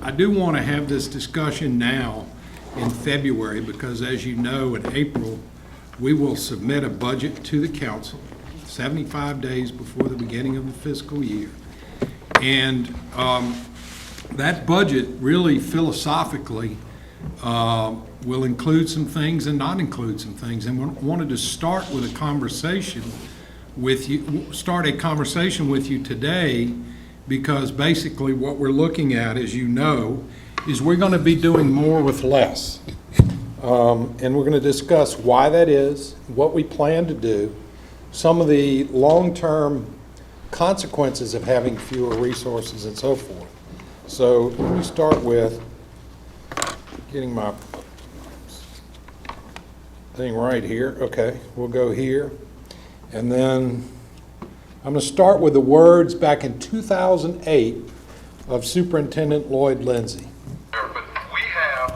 I do want to have this discussion now in February because, as you know, in April, we will submit a budget to the council 75 days before the beginning of the fiscal year. And that budget really philosophically will include some things and not include some things. And we wanted to start with a conversation with you, today, because basically what we're looking at, as you know, is we're going to be doing more with less. And we're going to discuss why that is, what we plan to do, some of the long-term consequences of having fewer resources and so forth. So let me start with getting my thing right here. Okay, we'll go here. And then I'm going to start with the words back in 2008 of Superintendent Lloyd Lindsay. But we have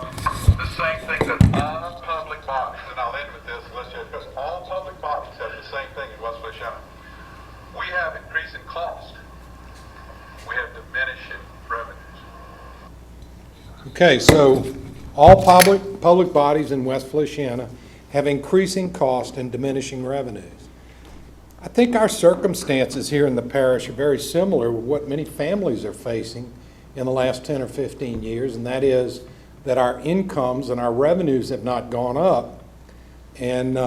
the same thing that all public bodies, and I'll end with this, because all public bodies have the same thing in West Feliciana. We have increasing cost. We have diminishing revenues. Okay, so all public bodies in West Feliciana have increasing cost and diminishing revenues. I think our circumstances here in the parish are very similar with what many families are facing in the last 10 or 15 years, and that is that our incomes and our revenues have not gone up, and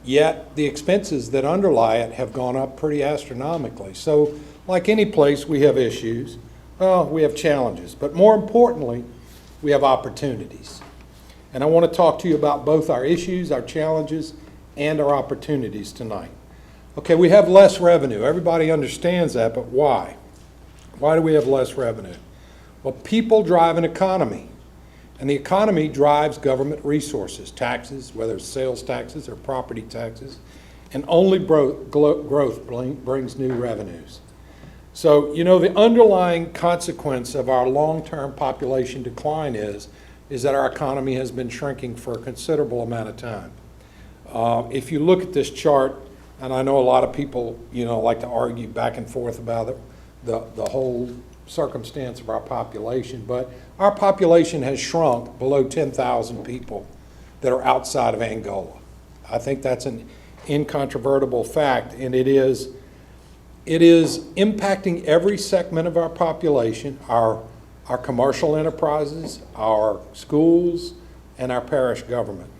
yet the expenses that underlie it have gone up pretty astronomically. So like any place, we have issues, we have challenges, but more importantly, we have opportunities. And I want to talk to you about both our issues, our challenges, and our opportunities tonight. Okay, we have less revenue. Everybody understands that, but why? Why do we have less revenue? Well, people drive an economy, and the economy drives government resources, taxes, whether it's sales taxes or property taxes, and only growth brings new revenues. So, you know, the underlying consequence of our long-term population decline is that our economy has been shrinking for a considerable amount of time. If you look at this chart, and I know a lot of people, you know, like to argue back and forth about it, the whole circumstance of our population, but our population has shrunk below 10,000 people that are outside of Angola. I think that's an incontrovertible fact, and it is impacting every segment of our population, our commercial enterprises, our schools, and our parish government.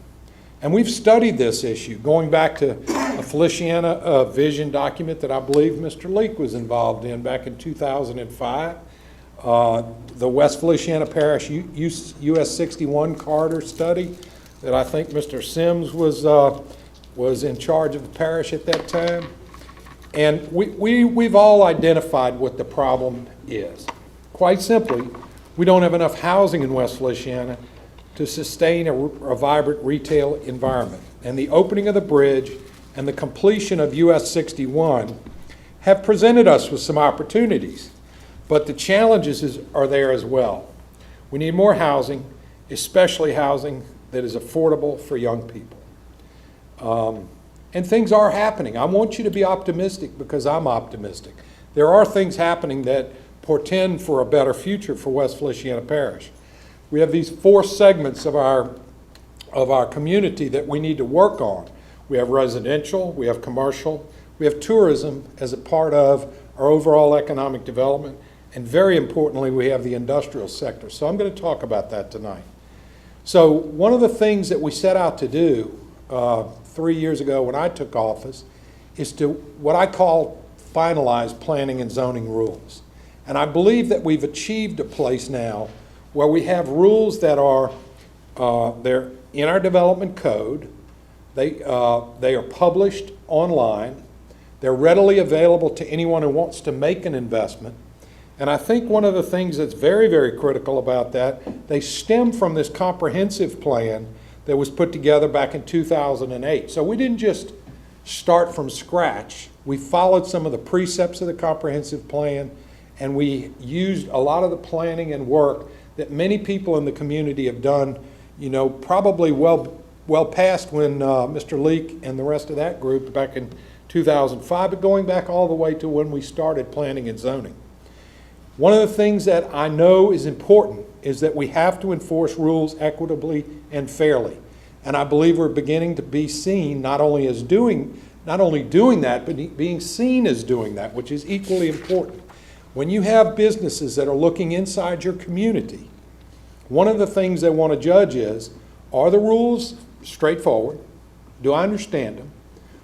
And we've studied this issue, going back to a Feliciana vision document that I believe Mr. Leak was involved in back in 2005. The West Feliciana Parish US 61 corridor study that I think Mr. Sims was in charge of the parish at that time. And we've all identified what the problem is. Quite simply, we don't have enough housing in West Feliciana to sustain a vibrant retail environment. And the opening of the bridge and the completion of US 61 have presented us with some opportunities, but the challenges are there as well. We need more housing, especially housing that is affordable for young people. And things are happening. I want you to be optimistic because I'm optimistic. There are things happening that portend for a better future for West Feliciana Parish. We have these 4 segments of our community that we need to work on. We have residential, we have commercial, we have tourism as a part of our overall economic development, and very importantly, we have the industrial sector. So I'm going to talk about that tonight. So one of the things that we set out to do 3 years ago when I took office is to what I call finalize planning and zoning rules. And I believe that we've achieved a place now where we have rules that are they're in our development code. They are published online. They're readily available to anyone who wants to make an investment. And I think one of the things that's very, very critical about that, they stem from this comprehensive plan that was put together back in 2008. So we didn't just start from scratch. We followed some of the precepts of the comprehensive plan, and we used a lot of the planning and work that many people in the community have done, you know, probably well past when Mr. Leak and the rest of that group back in 2005, but going back all the way to when we started planning and zoning. One of the things that I know is important is that we have to enforce rules equitably and fairly. And I believe we're beginning to be seen not only doing that, but being seen as doing that, which is equally important. When you have businesses that are looking inside your community, one of the things they want to judge is, are the rules straightforward? Do I understand them?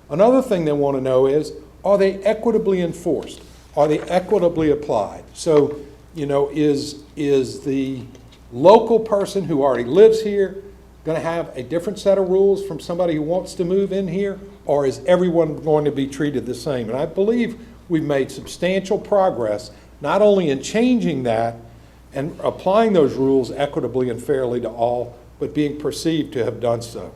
Another thing they want to know is, are they equitably enforced? Are they equitably applied? So, is the local person who already lives here going to have a different set of rules from somebody who wants to move in here? Or is everyone going to be treated the same? And I believe we've made substantial progress, not only in changing that and applying those rules equitably and fairly to all, but being perceived to have done so.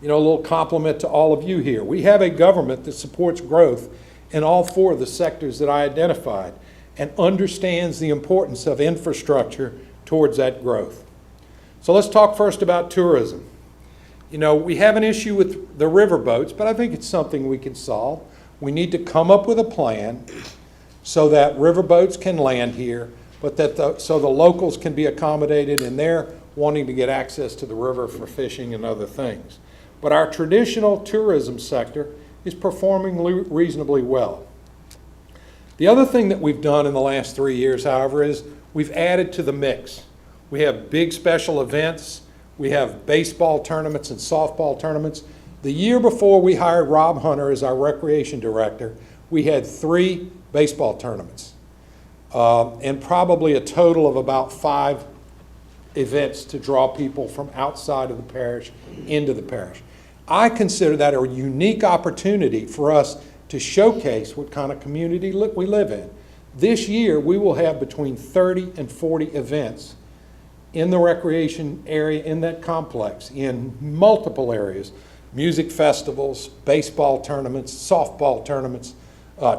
A little compliment to all of you here. We have a government that supports growth in all four of the sectors that I identified and understands the importance of infrastructure towards that growth. So let's talk first about tourism. We have an issue with the riverboats, but I think it's something we can solve. We need to come up with a plan so that riverboats can land here, but so the locals can be accommodated in their wanting to get access to the river for fishing and other things. But our traditional tourism sector is performing reasonably well. The other thing that we've done in the last 3 years, however, is we've added to the mix. We have big special events. We have baseball tournaments and softball tournaments. The year before we hired Rob Hunter as our recreation director, we had 3 baseball tournaments and probably a total of about 5 events to draw people from outside of the parish into the parish. I consider that a unique opportunity for us to showcase what kind of community we live in. This year, we will have between 30 and 40 events in the recreation area in that complex in multiple areas. Music festivals, baseball tournaments, softball tournaments,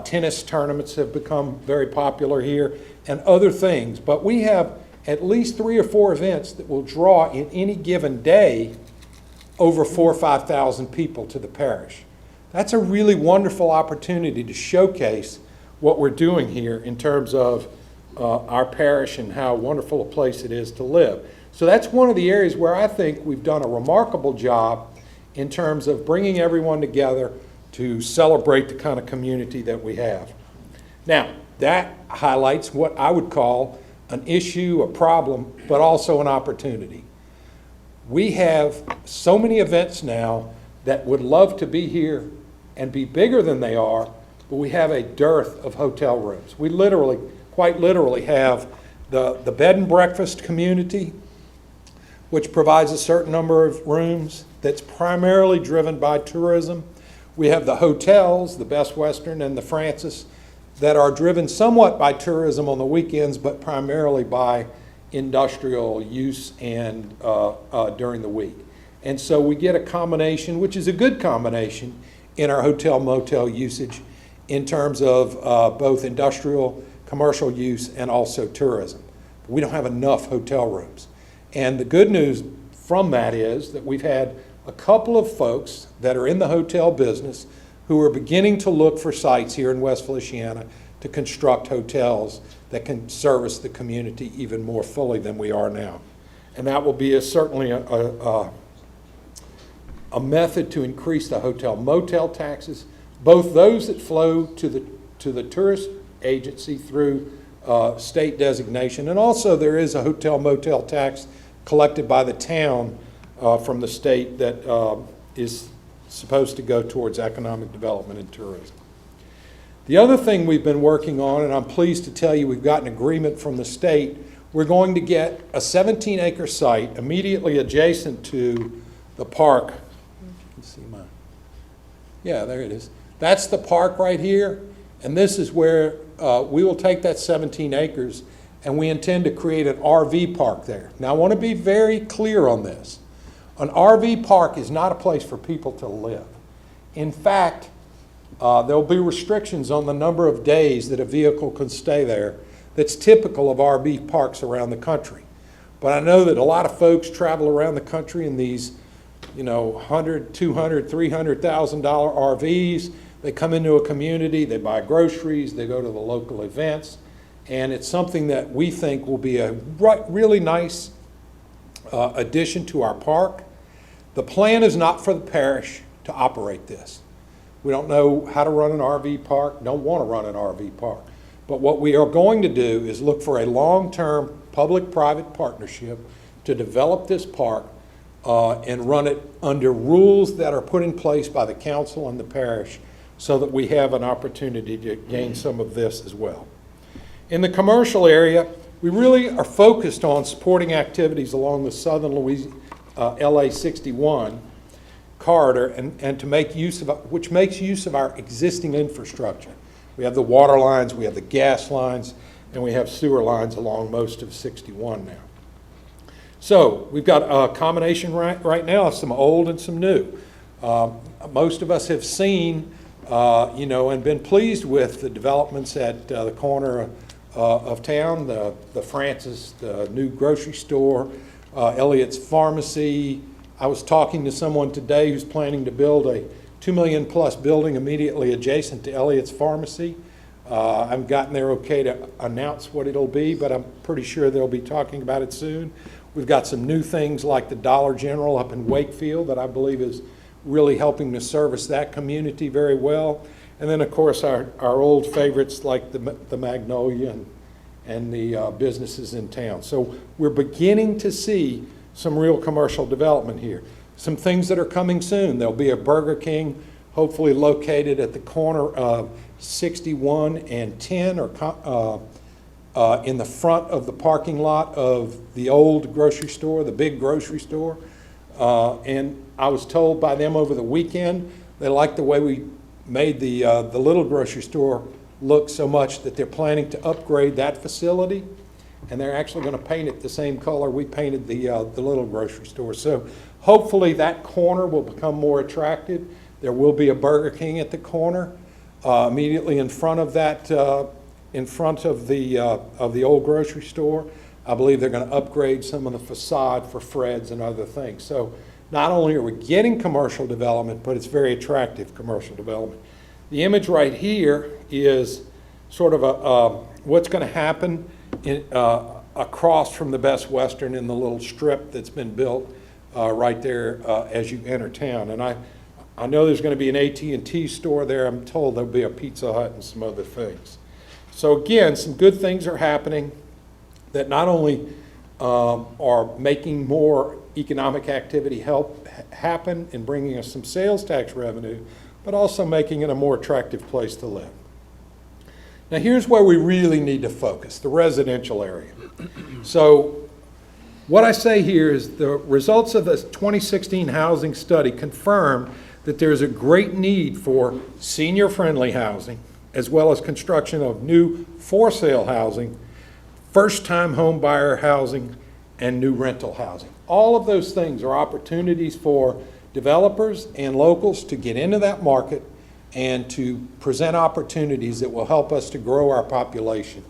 tennis tournaments have become very popular here, and other things. But we have at least 3 or 4 events that will draw in any given day over 4,000 or 5,000 people to the parish. That's a really wonderful opportunity to showcase what we're doing here in terms of our parish and how wonderful a place it is to live. So that's one of the areas where I think we've done a remarkable job in terms of bringing everyone together to celebrate the kind of community that we have. Now, that highlights what I would call an issue, a problem, but also an opportunity. We have so many events now that would love to be here and be bigger than they are, but we have a dearth of hotel rooms. We quite literally have the bed and breakfast community, which provides a certain number of rooms that's primarily driven by tourism. We have the hotels, the Best Western and the Francis, that are driven somewhat by tourism on the weekends, but primarily by industrial use and during the week. And so we get a combination, which is a good combination in our hotel motel usage in terms of both industrial, commercial use, and also tourism. We don't have enough hotel rooms. And the good news from that is that we've had a couple of folks that are in the hotel business who are beginning to look for sites here in West Feliciana to construct hotels that can service the community even more fully than we are now. And that will be certainly a method to increase the hotel motel taxes, both those that flow to the tourist agency through state designation, and also there is a hotel motel tax collected by the town from the state that is supposed to go towards economic development and tourism. The other thing we've been working on, and I'm pleased to tell you we've got an agreement from the state, we're going to get a 17-acre site immediately adjacent to the park. Let's see mine. Yeah, there it is. That's the park right here, and this is where we will take that 17 acres and we intend to create an RV park there. Now, I want to be very clear on this. An RV park is not a place for people to live. In fact, there'll be restrictions on the number of days that a vehicle can stay there that's typical of RV parks around the country. But I know that a lot of folks travel around the country in these, $100,000, $200,000, $300,000 RVs. They come into a community, they buy groceries, they go to the local events, and it's something that we think will be a really nice addition to our park. The plan is not for the parish to operate this. We don't know how to run an RV park, don't want to run an RV park. But what we are going to do is look for a long-term public-private partnership to develop this park and run it under rules that are put in place by the council and the parish so that we have an opportunity to gain some of this as well. In the commercial area, we really are focused on supporting activities along the southern LA 61 corridor and to make use of, which makes use of our existing infrastructure. We have the water lines, we have the gas lines, and we have sewer lines along most of 61 now. So we've got a combination right now of some old and some new. Most of us have seen, and been pleased with the developments at the corner of town, the Francis, the new grocery store, Elliott's Pharmacy. I was talking to someone today who's planning to build a $2 million plus building immediately adjacent to Elliott's Pharmacy. I haven't gotten there okay to announce what it'll be, but I'm pretty sure they'll be talking about it soon. We've got some new things like the Dollar General up in Wakefield that I believe is really helping to service that community very well. And then, of course, our old favorites like the Magnolia and the businesses in town. So we're beginning to see some real commercial development here. Some things that are coming soon. There'll be a Burger King, hopefully located at the corner of 61 and 10, or in the front of the parking lot of the old grocery store, the big grocery store. And I was told by them over the weekend, they like the way we made the little grocery store look so much that they're planning to upgrade that facility, and they're actually going to paint it the same color we painted the little grocery store. So hopefully that corner will become more attractive. There will be a Burger King at the corner immediately in front of that, in front of the old grocery store. I believe they're going to upgrade some of the facade for Fred's and other things. So not only are we getting commercial development, but it's very attractive commercial development. The image right here is sort of what's going to happen across from the Best Western in the little strip that's been built right there as you enter town. And I know there's going to be an AT&T store there. I'm told there'll be a Pizza Hut and some other things. So again, some good things are happening that not only are making more economic activity happen and bringing us some sales tax revenue, but also making it a more attractive place to live. Now here's where we really need to focus, the residential area. So what I say here is the results of the 2016 housing study confirm that there is a great need for senior-friendly housing, as well as construction of new for-sale housing, first-time home buyer housing, and new rental housing. All of those things are opportunities for developers and locals to get into that market and to present opportunities that will help us to grow our population.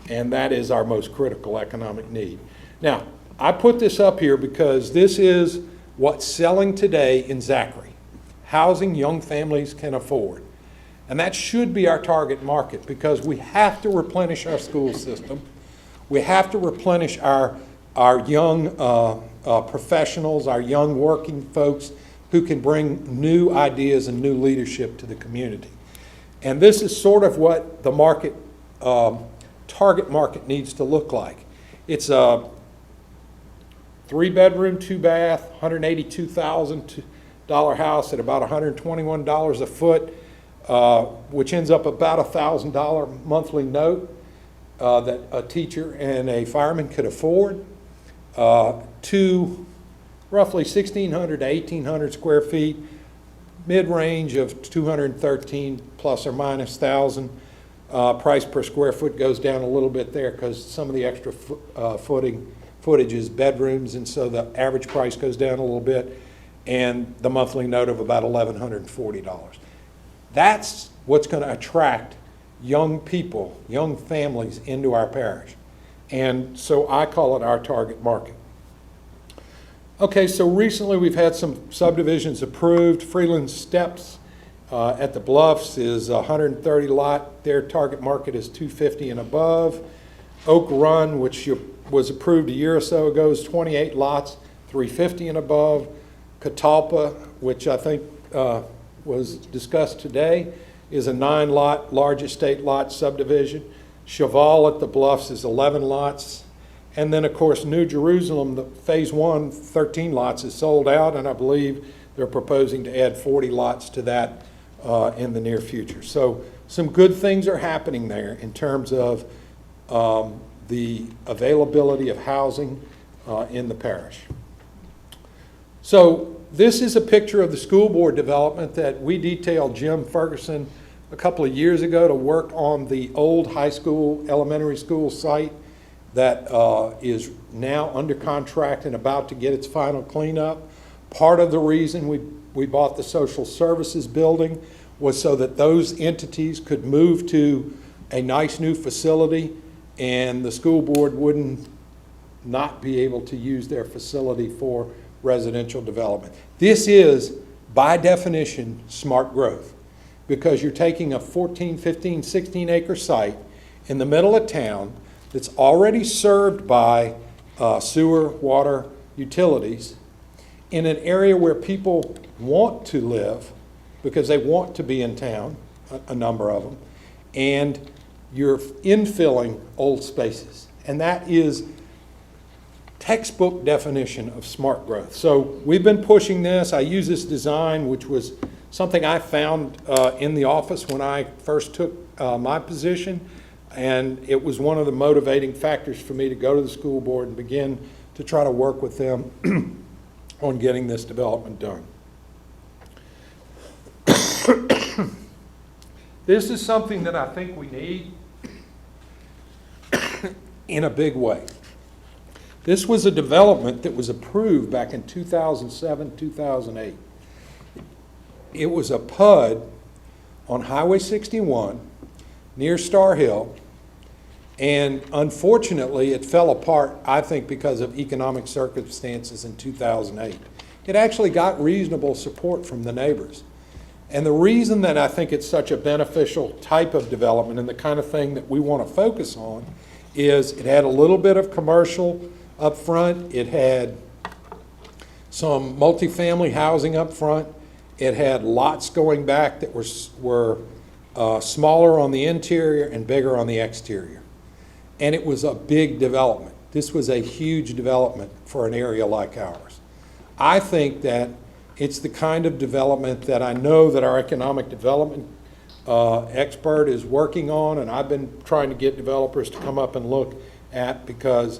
And that is our most critical economic need. Now, I put this up here because this is what's selling today in Zachary. Housing young families can afford. And that should be our target market because we have to replenish our school system. We have to replenish our young professionals, our young working folks who can bring new ideas and new leadership to the community. And this is sort of what the market, target market needs to look like. It's a 3-bedroom, 2-bath, $182,000 house at about $121 a foot, which ends up about a $1,000 monthly note that a teacher and a fireman could afford, to roughly 1,600 to 1,800 square feet, mid-range of 213 plus or minus 1,000. Price per square foot goes down a little bit there because some of the extra footage is bedrooms, and so the average price goes down a little bit, and the monthly note of about $1,140. That's what's going to attract young people, young families into our parish. And so I call it our target market. Okay, so recently we've had some subdivisions approved. Freeland Steps at the Bluffs is 130 lot. Their target market is 250 and above. Oak Run, which was approved a year or so ago, is 28 lots, 350 and above. Catalpa, which I think was discussed today, is a 9-lot, large estate lot subdivision. Cheval at the Bluffs is 11 lots. And then, of course, New Jerusalem, the phase 1, 13 lots is sold out, and I believe they're proposing to add 40 lots to that in the near future. So some good things are happening there in terms of the availability of housing in the parish. So this is a picture of the school board development that we detailed Jim Ferguson a couple of years ago to work on the old high school, elementary school site that is now under contract and about to get its final cleanup. Part of the reason we bought the social services building was so that those entities could move to a nice new facility and the school board wouldn't not be able to use their facility for residential development. This is, by definition, smart growth, because you're taking a 14, 15, 16 acre site in the middle of town that's already served by sewer, water, utilities in an area where people want to live because they want to be in town, a number of them, and you're infilling old spaces. And that is textbook definition of smart growth. So we've been pushing this. I use this design, which was something I found in the office when I first took my position, and it was one of the motivating factors for me to go to the school board and begin to try to work with them on getting this development done. This is something that I think we need in a big way. This was a development that was approved back in 2007, 2008. It was a PUD on Highway 61 near Star Hill, and unfortunately it fell apart, I think, because of economic circumstances in 2008. It actually got reasonable support from the neighbors. And the reason that I think it's such a beneficial type of development and the kind of thing that we want to focus on is it had a little bit of commercial up front. It had some multifamily housing up front. It had lots going back that were smaller on the interior and bigger on the exterior. And it was a big development. This was a huge development for an area like ours. I think that it's the kind of development that I know that our economic development expert is working on, and I've been trying to get developers to come up and look at, because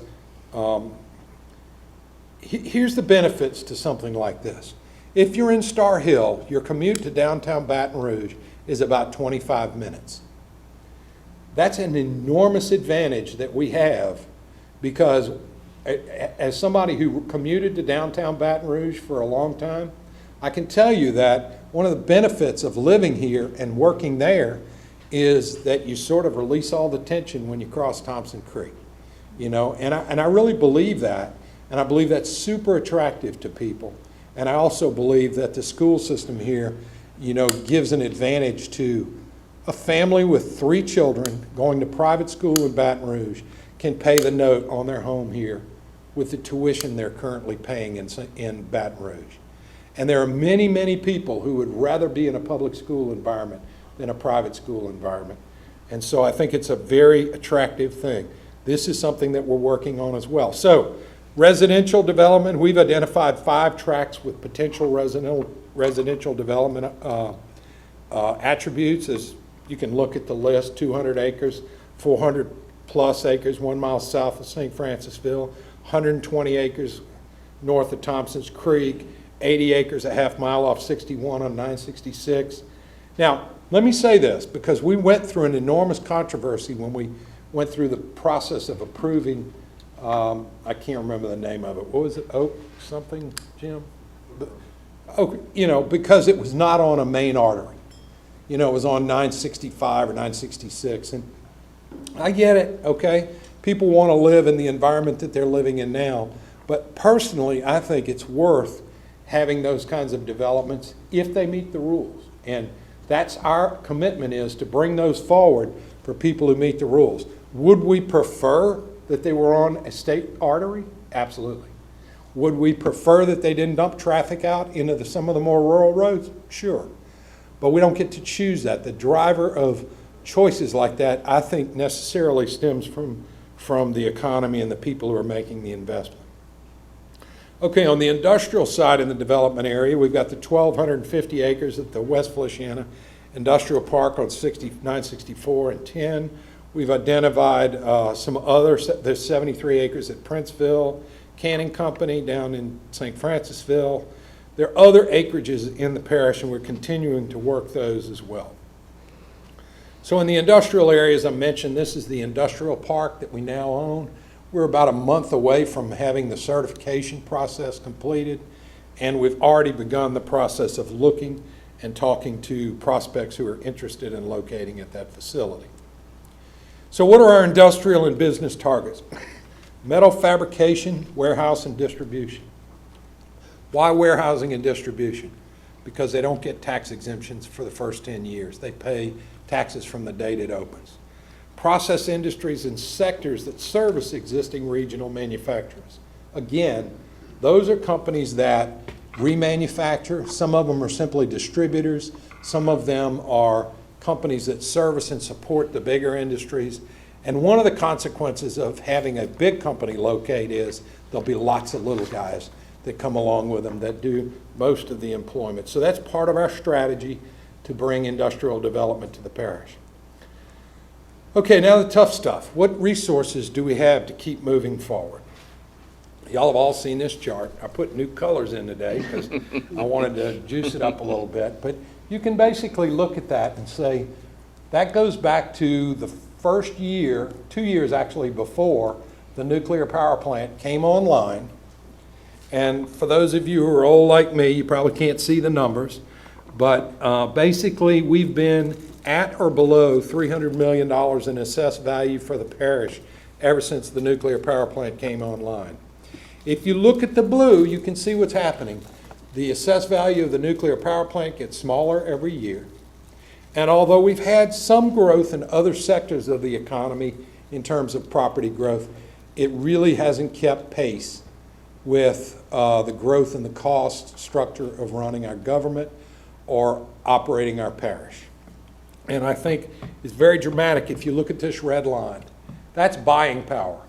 here's the benefits to something like this. If you're in Star Hill, your commute to downtown Baton Rouge is about 25 minutes. That's an enormous advantage that we have, because as somebody who commuted to downtown Baton Rouge for a long time, I can tell you that one of the benefits of living here and working there is that you sort of release all the tension when you cross Thompson Creek, you know, and I really believe that, and I believe that's super attractive to people. And I also believe that the school system here, you know, gives an advantage to a family with 3 children going to private school in Baton Rouge can pay the note on their home here with the tuition they're currently paying in Baton Rouge. And there are many, many people who would rather be in a public school environment than a private school environment. And so I think it's a very attractive thing. This is something that we're working on as well. So residential development, we've identified 5 tracts with potential residential development attributes. As you can look at the list: 200 acres, 400 plus acres 1 mile south of St. Francisville, 120 acres north of Thompson's Creek, 80 acres a half mile off 61 on 966. Now, let me say this, because we went through an enormous controversy when we went through the process of approving, I can't remember the name of it. What was it? Oak something, Jim? Oak, you know, because it was not on a main artery. You know, it was on 965 or 966. And I get it, okay? People want to live in the environment that they're living in now. But personally, I think it's worth having those kinds of developments if they meet the rules. And that's our commitment, is to bring those forward for people who meet the rules. Would we prefer that they were on a state artery? Absolutely. Would we prefer that they didn't dump traffic out into some of the more rural roads? Sure. But we don't get to choose that. The driver of choices like that, I think, necessarily stems from the economy and the people who are making the investment. Okay, on the industrial side in the development area, we've got the 1,250 acres at the West Feliciana Industrial Park on 964 and 10. We've identified some other, there's 73 acres at Princeville, Canning Company down in St. Francisville. There are other acreages in the parish, and we're continuing to work those as well. So in the industrial area, as I mentioned, this is the industrial park that we now own. We're about a month away from having the certification process completed, and we've already begun the process of looking and talking to prospects who are interested in locating at that facility. So what are our industrial and business targets? Metal fabrication, warehouse, and distribution. Why warehousing and distribution? Because they don't get tax exemptions for the first 10 years. They pay taxes from the date it opens. Process industries and sectors that service existing regional manufacturers. Again, those are companies that remanufacture. Some of them are simply distributors. Some of them are companies that service and support the bigger industries. And one of the consequences of having a big company locate is there'll be lots of little guys that come along with them that do most of the employment. So that's part of our strategy to bring industrial development to the parish. Okay, now the tough stuff. What resources do we have to keep moving forward? Y'all have all seen this chart. I put new colors in today because I wanted to juice it up a little bit. But you can basically look at that and say, that goes back to the first year, 2 years actually before the nuclear power plant came online. And for those of you who are old like me, you probably can't see the numbers. But basically, we've been at or below $300 million in assessed value for the parish ever since the nuclear power plant came online. If you look at the blue, you can see what's happening. The assessed value of the nuclear power plant gets smaller every year. And although we've had some growth in other sectors of the economy in terms of property growth, it really hasn't kept pace with the growth in the cost structure of running our government or operating our parish. And I think it's very dramatic if you look at this red line. That's buying power.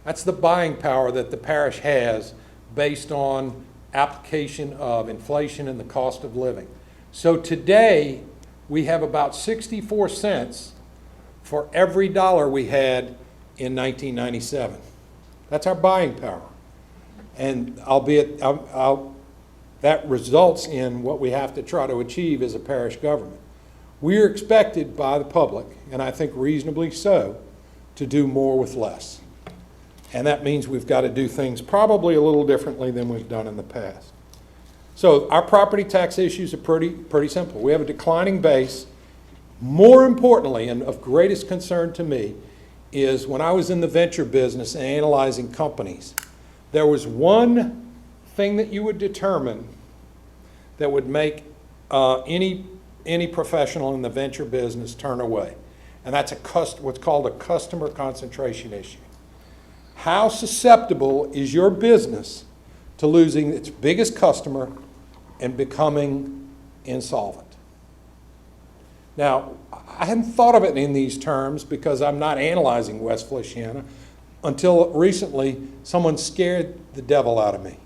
That's the buying power that the parish has based on application of inflation and the cost of living. So today, we have about 64 cents for every dollar we had in 1997. That's our buying power. And albeit that results in what we have to try to achieve as a parish government. We are expected by the public, and I think reasonably so, to do more with less. And that means we've got to do things probably a little differently than we've done in the past. So our property tax issues are pretty simple. We have a declining base. More importantly, and of greatest concern to me, is when I was in the venture business and analyzing companies, there was one thing that you would determine that would make any professional in the venture business turn away. And that's what's called a customer concentration issue. How susceptible is your business to losing its biggest customer and becoming insolvent? Now, I hadn't thought of it in these terms because I'm not analyzing West Feliciana. Until recently, someone scared the devil out of me.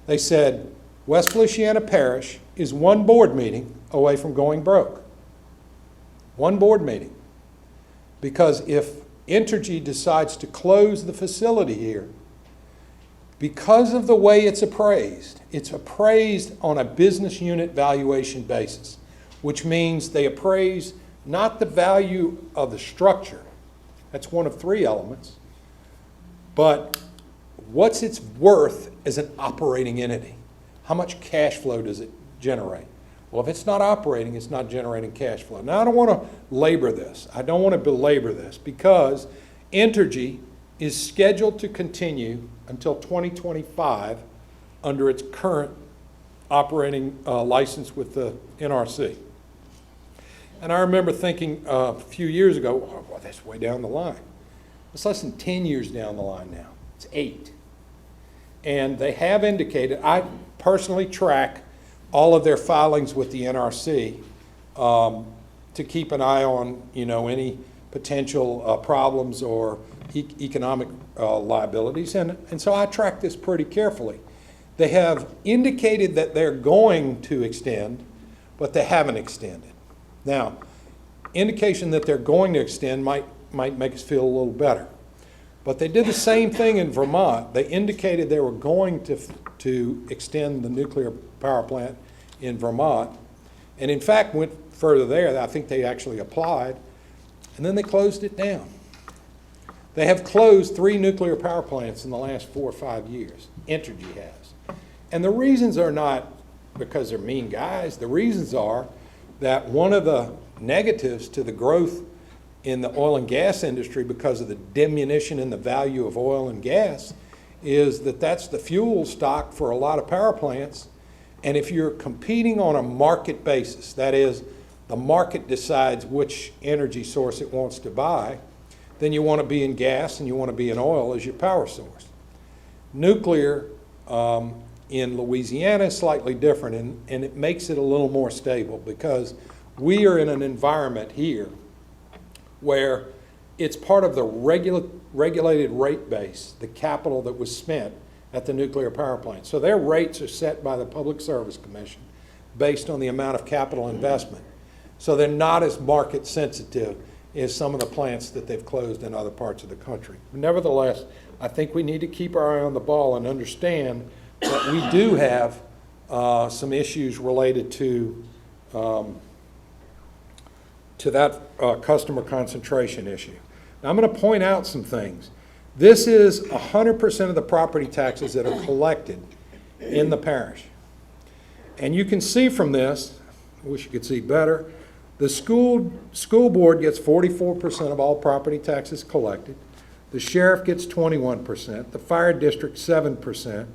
They said, West Feliciana Parish is one board meeting away from going broke. One board meeting. Because if Entergy decides to close the facility here, because of the way it's appraised on a business unit valuation basis, which means they appraise not the value of the structure, that's one of three elements, but what's its worth as an operating entity? How much cash flow does it generate? Well, if it's not operating, it's not generating cash flow. Now, I don't want to labor this. I don't want to belabor this because Entergy is scheduled to continue until 2025 under its current operating license with the NRC. And I remember thinking a few years ago, well, that's way down the line. It's less than 10 years down the line now. It's 8. And they have indicated, I personally track all of their filings with the NRC to keep an eye on, any potential problems or economic liabilities. And so I track this pretty carefully. They have indicated that they're going to extend, but they haven't extended. Now, indication that they're going to extend might make us feel a little better. But they did the same thing in Vermont. They indicated they were going to extend the nuclear power plant in Vermont, and in fact went further there. I think they actually applied, and then they closed it down. They have closed 3 nuclear power plants in the last 4 or 5 years. Entergy has. And the reasons are not because they're mean guys. The reasons are that one of the negatives to the growth in the oil and gas industry because of the diminution in the value of oil and gas is that that's the fuel stock for a lot of power plants. And if you're competing on a market basis, that is, the market decides which energy source it wants to buy, then you want to be in gas and you want to be in oil as your power source. Nuclear in Louisiana is slightly different, and it makes it a little more stable because we are in an environment here where it's part of the regulated rate base, the capital that was spent at the nuclear power plant. So their rates are set by the Public Service Commission based on the amount of capital investment. So they're not as market sensitive as some of the plants that they've closed in other parts of the country. Nevertheless, I think we need to keep our eye on the ball and understand that we do have some issues related to that customer concentration issue. Now, I'm going to point out some things. This is 100% of the property taxes that are collected in the parish. And you can see from this, I wish you could see better, the school board gets 44% of all property taxes collected. The sheriff gets 21%, the fire district 7%,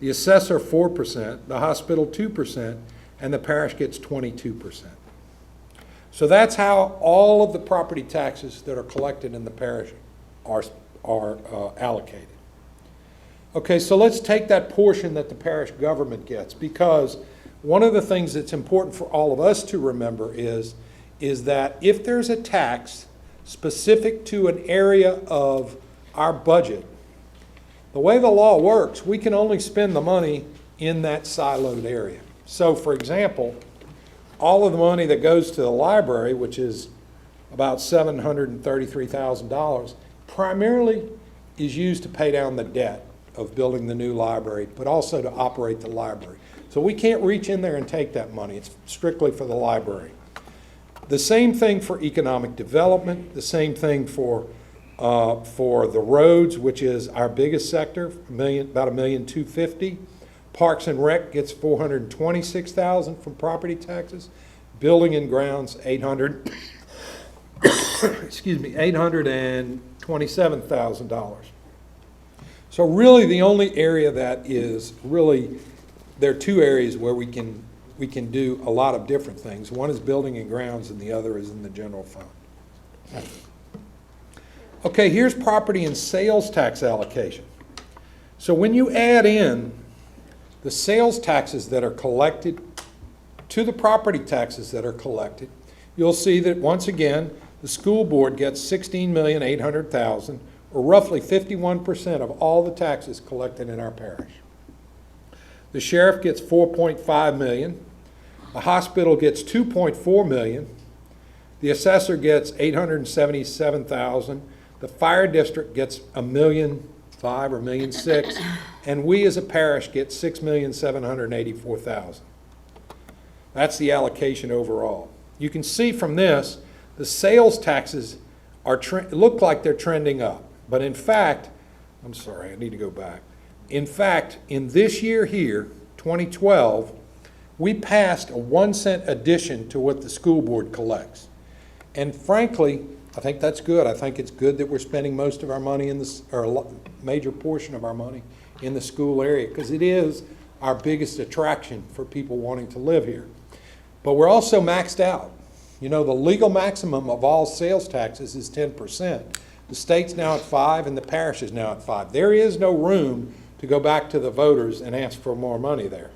the assessor 4%, the hospital 2%, and the parish gets 22%. So that's how all of the property taxes that are collected in the parish are allocated. Okay, so let's take that portion that the parish government gets, because one of the things that's important for all of us to remember is that if there's a tax specific to an area of our budget, the way the law works, we can only spend the money in that siloed area. So, for example, all of the money that goes to the library, which is about $733,000, primarily is used to pay down the debt of building the new library, but also to operate the library. So we can't reach in there and take that money. It's strictly for the library. The same thing for economic development, the same thing for the roads, which is our biggest sector, about $1,250,000. Parks and Rec gets $426,000 from property taxes. Building and grounds, $827,000. So really, the only area that is really, there are 2 areas where we can do a lot of different things. One is building and grounds, and the other is in the general fund. Okay, here's property and sales tax allocation. So when you add in the sales taxes that are collected to the property taxes that are collected, you'll see that once again, the school board gets $16,800,000, or roughly 51% of all the taxes collected in our parish. The sheriff gets $4.5 million. The hospital gets $2.4 million. The assessor gets $877,000. The fire district gets $1,500,000 or $1,600,000, and we as a parish get $6,784,000. That's the allocation overall. You can see from this, the sales taxes look like they're trending up, but in fact, I'm sorry, I need to go back. In fact, in this year here, 2012, we passed a 1-cent addition to what the school board collects. And frankly, I think that's good. I think it's good that we're spending most of our money in this, or a major portion of our money in the school area, because it is our biggest attraction for people wanting to live here. But we're also maxed out. You know, the legal maximum of all sales taxes is 10%. The state's now at 5% and the parish is now at 5%. There is no room to go back to the voters and ask for more money there.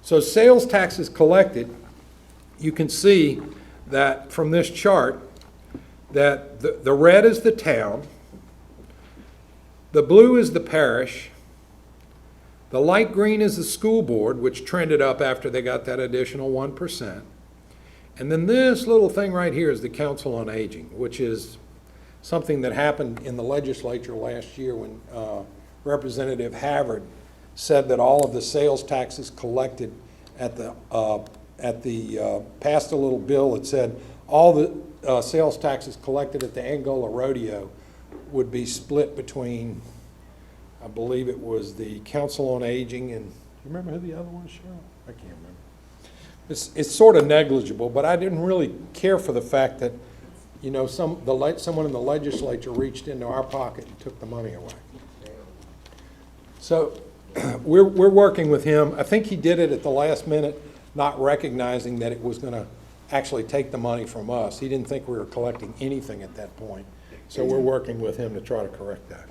So sales taxes collected, you can see that from this chart that the red is the town, the blue is the parish, the light green is the school board, which trended up after they got that additional 1%. And then this little thing right here is the Council on Aging, which is something that happened in the legislature last year when Representative Havard said that all of the sales taxes collected passed a little bill that said all the sales taxes collected at the Angola Rodeo would be split between, I believe it was the Council on Aging and, do you remember who the other one was, Cheryl? I can't remember. It's sort of negligible, but I didn't really care for the fact that, you know, someone in the legislature reached into our pocket and took the money away. So we're working with him. I think he did it at the last minute, not recognizing that it was going to actually take the money from us. He didn't think we were collecting anything at that point. So we're working with him to try to correct that.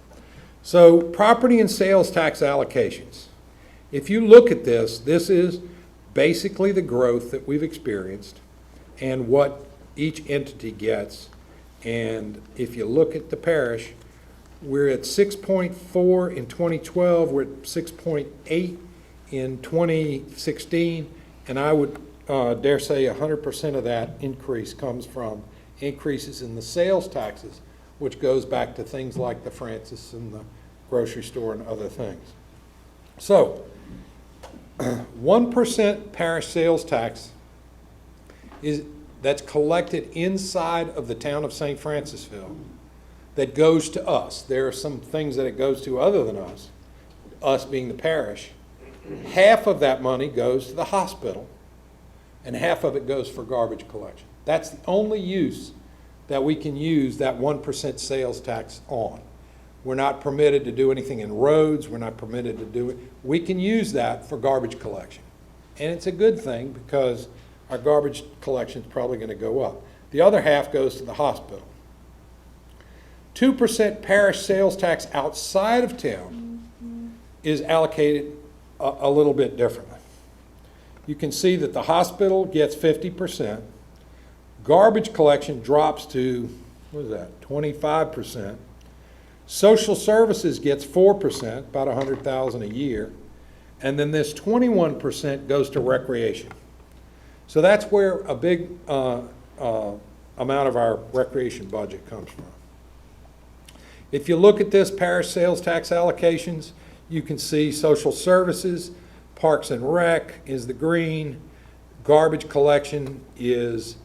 So property and sales tax allocations. If you look at this, this is basically the growth that we've experienced and what each entity gets. And if you look at the parish, we're at 6.4 in 2012, we're at 6.8 in 2016, and I would dare say 100% of that increase comes from increases in the sales taxes, which goes back to things like the Francis and the grocery store and other things. So 1% parish sales tax that's collected inside of the town of St. Francisville that goes to us. There are some things that it goes to other than us being the parish. Half of that money goes to the hospital and half of it goes for garbage collection. That's the only use that we can use that 1% sales tax on. We're not permitted to do anything in roads. We're not permitted to do it. We can use that for garbage collection. And it's a good thing because our garbage collection is probably going to go up. The other half goes to the hospital. 2% parish sales tax outside of town is allocated a little bit differently. You can see that the hospital gets 50%. Garbage collection drops to, what is that, 25%. Social services gets 4%, about $100,000 a year. And then this 21% goes to recreation. So that's where a big amount of our recreation budget comes from. If you look at this parish sales tax allocations, you can see social services, parks and rec is the green, garbage collection is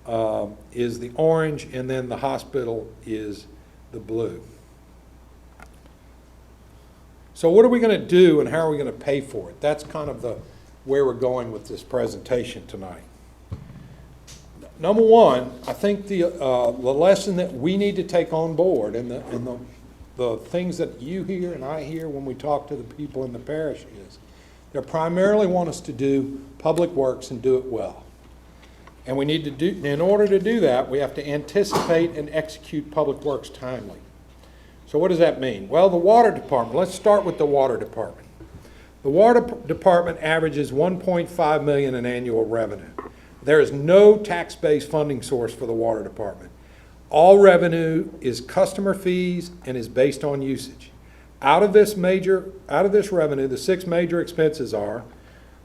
the orange, and then the hospital is the blue. So what are we going to do and how are we going to pay for it? That's kind of where we're going with this presentation tonight. Number one, I think the lesson that we need to take on board and the things that you hear and I hear when we talk to the people in the parish is they primarily want us to do public works and do it well. And we need to do, in order to do that, we have to anticipate and execute public works timely. So what does that mean? Well, the water department, let's start with the water department. The water department averages $1.5 million in annual revenue. There is no tax-based funding source for the water department. All revenue is customer fees and is based on usage. Out of this revenue, the six major expenses are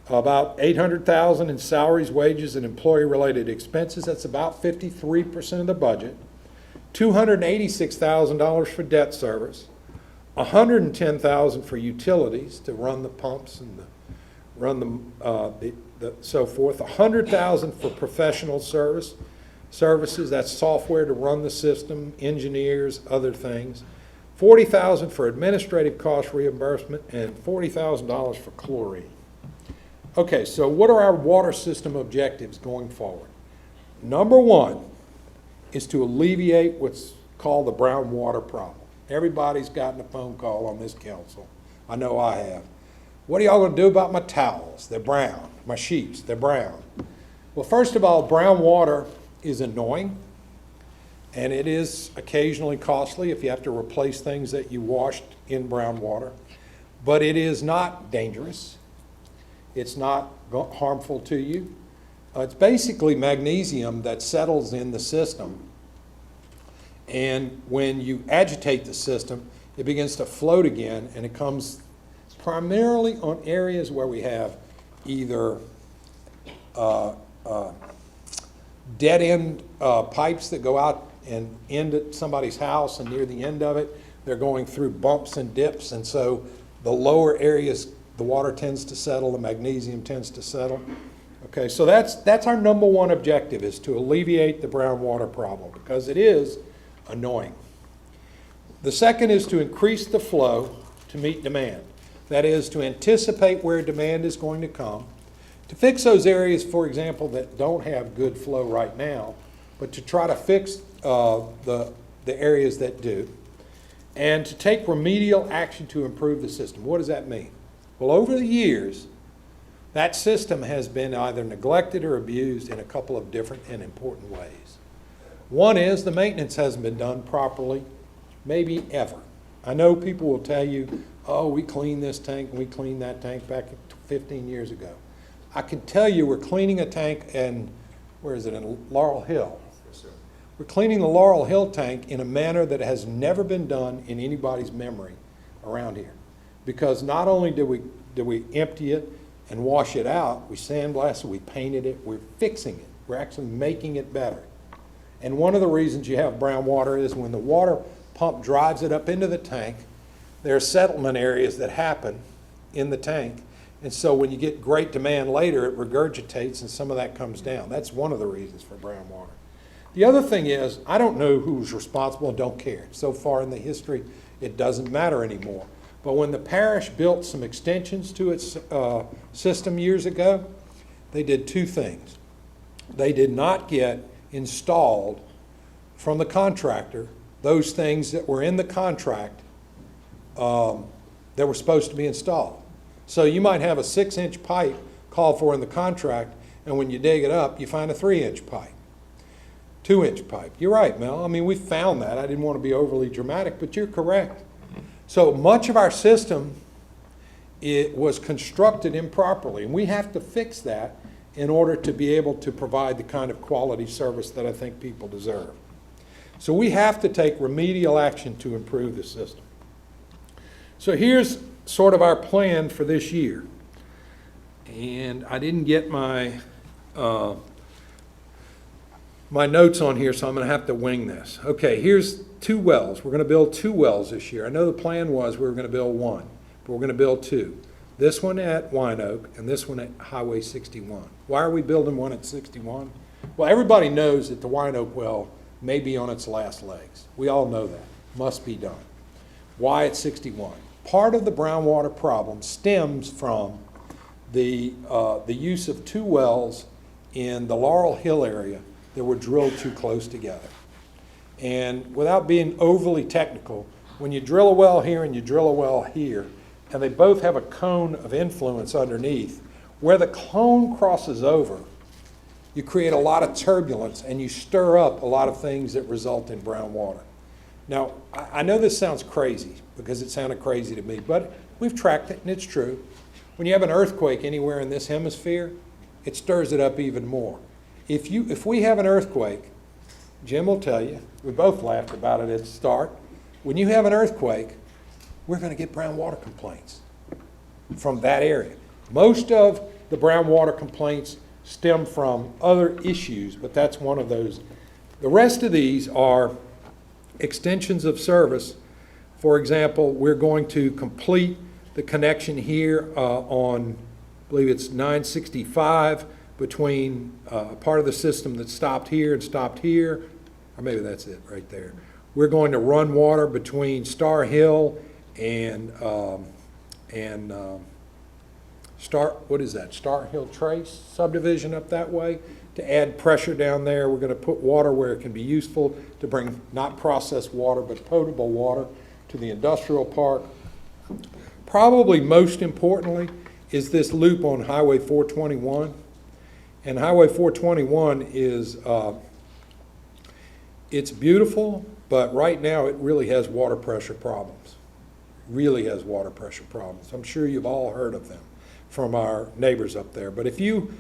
about $800,000 in salaries, wages, and employee-related expenses. That's about 53% of the budget. $286,000 for debt service, $110,000 for utilities to run the pumps and so forth, $100,000 for professional services, that's software to run the system, engineers, other things, $40,000 for administrative cost reimbursement, and $40,000 for chlorine. Okay, so what are our water system objectives going forward? Number one is to alleviate what's called the brown water problem. Everybody's gotten a phone call on this council. I know I have. What are y'all going to do about my towels? They're brown. My sheets, they're brown. Well, first of all, brown water is annoying, and it is occasionally costly if you have to replace things that you washed in brown water, but it is not dangerous. It's not harmful to you. It's basically magnesium that settles in the system, and when you agitate the system, it begins to float again, and it comes primarily on areas where we have either dead-end pipes that go out and end at somebody's house, and near the end of it, they're going through bumps and dips, and so the lower areas, the water tends to settle, the magnesium tends to settle. Okay, so that's our number one objective, is to alleviate the brown water problem, because it is annoying. The second is to increase the flow to meet demand. That is, to anticipate where demand is going to come, to fix those areas, for example, that don't have good flow right now, but to try to fix the areas that do, and to take remedial action to improve the system. What does that mean? Well, over the years, that system has been either neglected or abused in a couple of different and important ways. One is the maintenance hasn't been done properly, maybe ever. I know people will tell you, oh, we cleaned this tank and we cleaned that tank back 15 years ago. I can tell you we're cleaning a tank in, where is it, in Laurel Hill. Yes, sir. We're cleaning the Laurel Hill tank in a manner that has never been done in anybody's memory around here. Because not only did we empty it and wash it out, we sandblasted, we painted it, we're fixing it. We're actually making it better. And one of the reasons you have brown water is when the water pump drives it up into the tank, there are settlement areas that happen in the tank. And so when you get great demand later, it regurgitates and some of that comes down. That's one of the reasons for brown water. The other thing is, I don't know who's responsible and don't care. So far in the history, it doesn't matter anymore. But when the parish built some extensions to its system years ago, they did two things. They did not get installed from the contractor those things that were in the contract that were supposed to be installed. So you might have a 6-inch pipe called for in the contract, and when you dig it up, you find a 3-inch pipe, 2-inch pipe. You're right, Mel. I mean, we found that. I didn't want to be overly dramatic, but you're correct. So much of our system, it was constructed improperly, and we have to fix that in order to be able to provide the kind of quality service that I think people deserve. So we have to take remedial action to improve the system. So here's sort of our plan for this year. And I didn't get my my notes on here, so I'm going to have to wing this. Okay, here's 2 wells. We're going to build 2 wells this year. I know the plan was we were going to build 1, but we're going to build 2. This one at Wine Oak and this one at Highway 61. Why are we building one at 61? Well, everybody knows that the Wine Oak well may be on its last legs. We all know that. Must be done. Why at 61? Part of the brown water problem stems from the use of 2 wells in the Laurel Hill area that were drilled too close together. And without being overly technical, when you drill a well here and you drill a well here, and they both have a cone of influence underneath, where the cone crosses over, you create a lot of turbulence and you stir up a lot of things that result in brown water. Now, I know this sounds crazy because it sounded crazy to me, but we've tracked it and it's true. When you have an earthquake anywhere in this hemisphere, it stirs it up even more. If we have an earthquake, Jim will tell you, we both laughed about it at the start, when you have an earthquake, we're going to get brown water complaints from that area. Most of the brown water complaints stem from other issues, but that's one of those. The rest of these are extensions of service. For example, we're going to complete the connection here on, I believe it's 965, between a part of the system that stopped here and stopped here, or maybe that's it right there. We're going to run water between Star Hill and Star Hill Trace subdivision up that way to add pressure down there. We're going to put water where it can be useful to bring not processed water but potable water to the industrial park. Probably most importantly is this loop on Highway 421. And Highway 421 is It's beautiful, but right now it really has water pressure problems. Really has water pressure problems. I'm sure you've all heard of them from our neighbors up there. But if you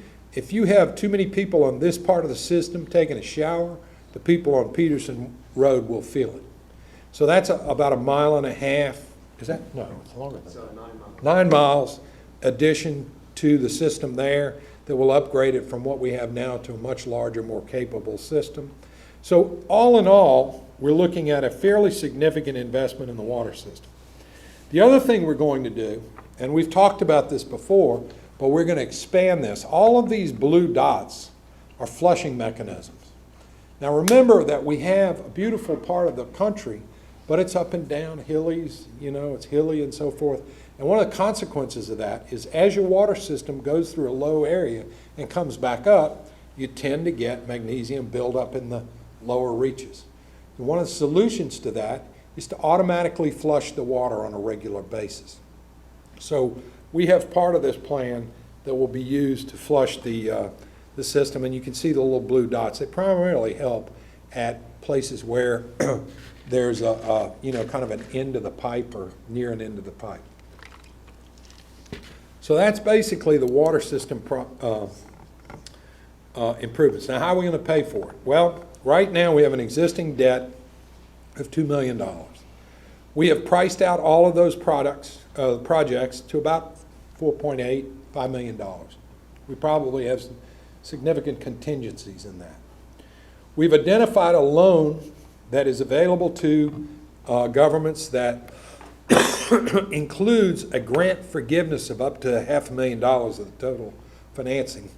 have too many people on this part of the system taking a shower, the people on Peterson Road will feel it. So that's about 1.5 miles. Is that? No, it's longer than that. 9 miles. 9 miles addition to the system there that will upgrade it from what we have now to a much larger, more capable system. So all in all, we're looking at a fairly significant investment in the water system. The other thing we're going to do, and we've talked about this before, but we're going to expand this. All of these blue dots are flushing mechanisms. Now remember that we have a beautiful part of the country, but it's up and down, hillies, it's hilly and so forth. And one of the consequences of that is as your water system goes through a low area and comes back up, you tend to get magnesium buildup in the lower reaches. And one of the solutions to that is to automatically flush the water on a regular basis. So we have part of this plan that will be used to flush the system, and you can see the little blue dots. They primarily help at places where there's a kind of an end of the pipe or near an end of the pipe. So that's basically the water system improvements. Now, how are we going to pay for it? Well, right now we have an existing debt of $2 million. We have priced out all of those projects to about $4.85 million. We probably have some significant contingencies in that. We've identified a loan that is available to governments that includes a grant forgiveness of up to $500,000 of the total financing.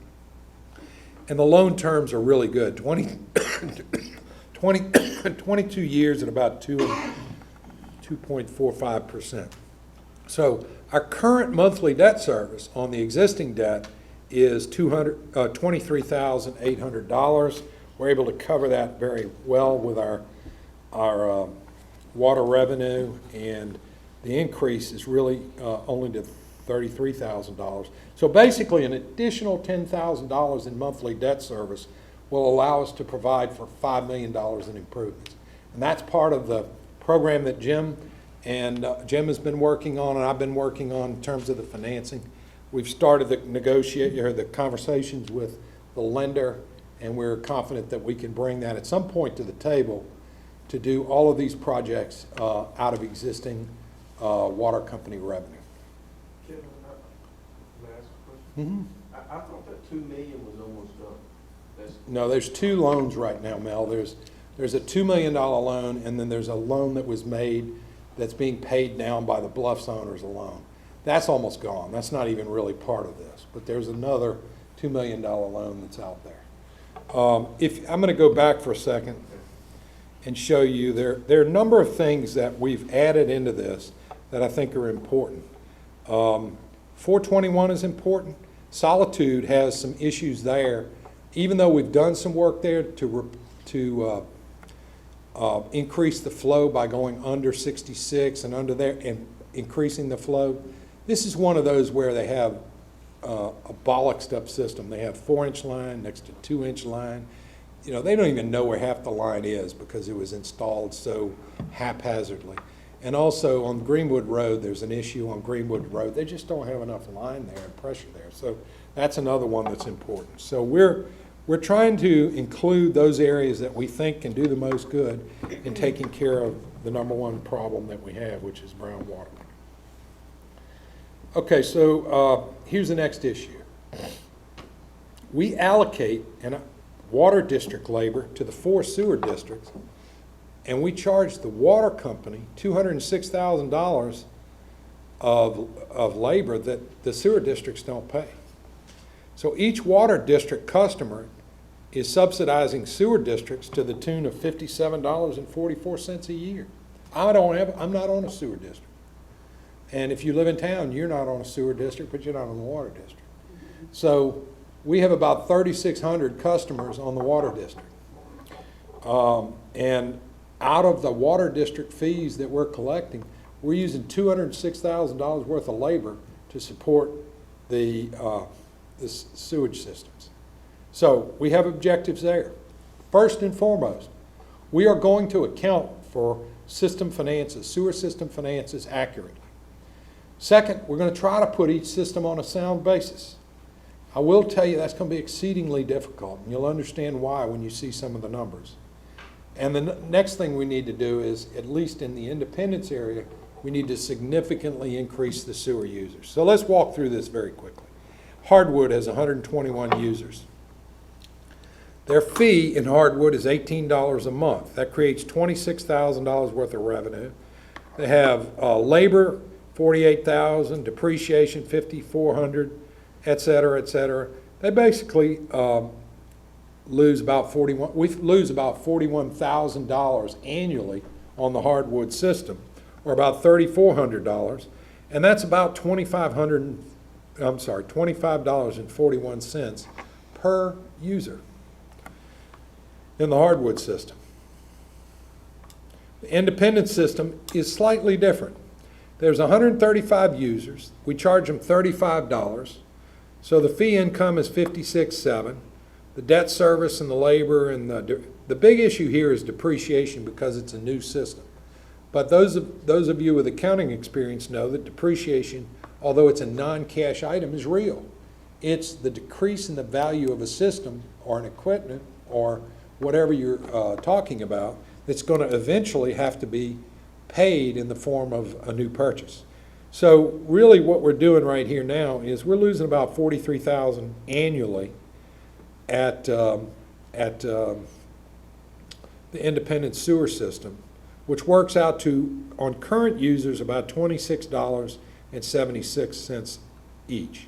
And the loan terms are really good, 22 years at about 2.45%. So our current monthly debt service on the existing debt is $23,800. We're able to cover that very well with our water revenue, and the increase is really only to $33,000. So basically an additional $10,000 in monthly debt service will allow us to provide for $5 million in improvements. And that's part of the program that Jim has been working on, and I've been working on in terms of the financing. We've started the conversations with the lender, and we're confident that we can bring that at some point to the table to do all of these projects out of existing water company revenue. Kevin, may I ask a question? I thought that $2 million was almost done. No, there's two loans right now, Mel. There's a $2 million loan, and then there's a loan that was made that's being paid down by the Bluffs owners alone. That's almost gone. That's not even really part of this. But there's another $2 million loan that's out there. I'm going to go back for a second and show you there are a number of things that we've added into this that I think are important. 421 is important. Solitude has some issues there. Even though we've done some work there to increase the flow by going under 66 and under there and increasing the flow, this is one of those where they have a bollocksed up system. They have 4-inch line next to 2-inch line. They don't even know where half the line is because it was installed so haphazardly. And also on Greenwood Road, there's an issue on Greenwood Road. They just don't have enough line there and pressure there. So that's another one that's important. So we're trying to include those areas that we think can do the most good in taking care of the number one problem that we have, which is brown water. Okay, so here's the next issue. We allocate water district labor to the 4 sewer districts, and we charge the water company $206,000 of labor that the sewer districts don't pay. So each water district customer is subsidizing sewer districts to the tune of $57.44 a year. I'm not on a sewer district. And if you live in town, you're not on a sewer district, but you're not on a water district. So we have about 3,600 customers on the water district. And out of the water district fees that we're collecting, we're using $206,000 worth of labor to support the sewage systems. So we have objectives there. First and foremost, We are going to account for system finances, sewer system finances accurately. Second, we're going to try to put each system on a sound basis. I will tell you that's going to be exceedingly difficult, and you'll understand why when you see some of the numbers. And the next thing we need to do is, at least in the Independence area, we need to significantly increase the sewer users. So let's walk through this very quickly. Hardwood has 121 users. Their fee in Hardwood is $18 a month. That creates $26,000 worth of revenue. They have labor, $48,000, depreciation, $5,400, et cetera, et cetera. They basically lose about $41,000 annually on the Hardwood system, or about $3,400, and that's about $25.41 per user in the Hardwood system. The Independent system is slightly different. There's 135 users. We charge them $35. So the fee income is $56.7. The debt service and the labor and the big issue here is depreciation because it's a new system. But those of you with accounting experience know that depreciation, although it's a non-cash item, is real. It's the decrease in the value of a system or an equipment or whatever you're talking about that's going to eventually have to be paid in the form of a new purchase. So really what we're doing right here now is we're losing about $43,000 annually at the independent sewer system, which works out to, on current users, about $26.76 each.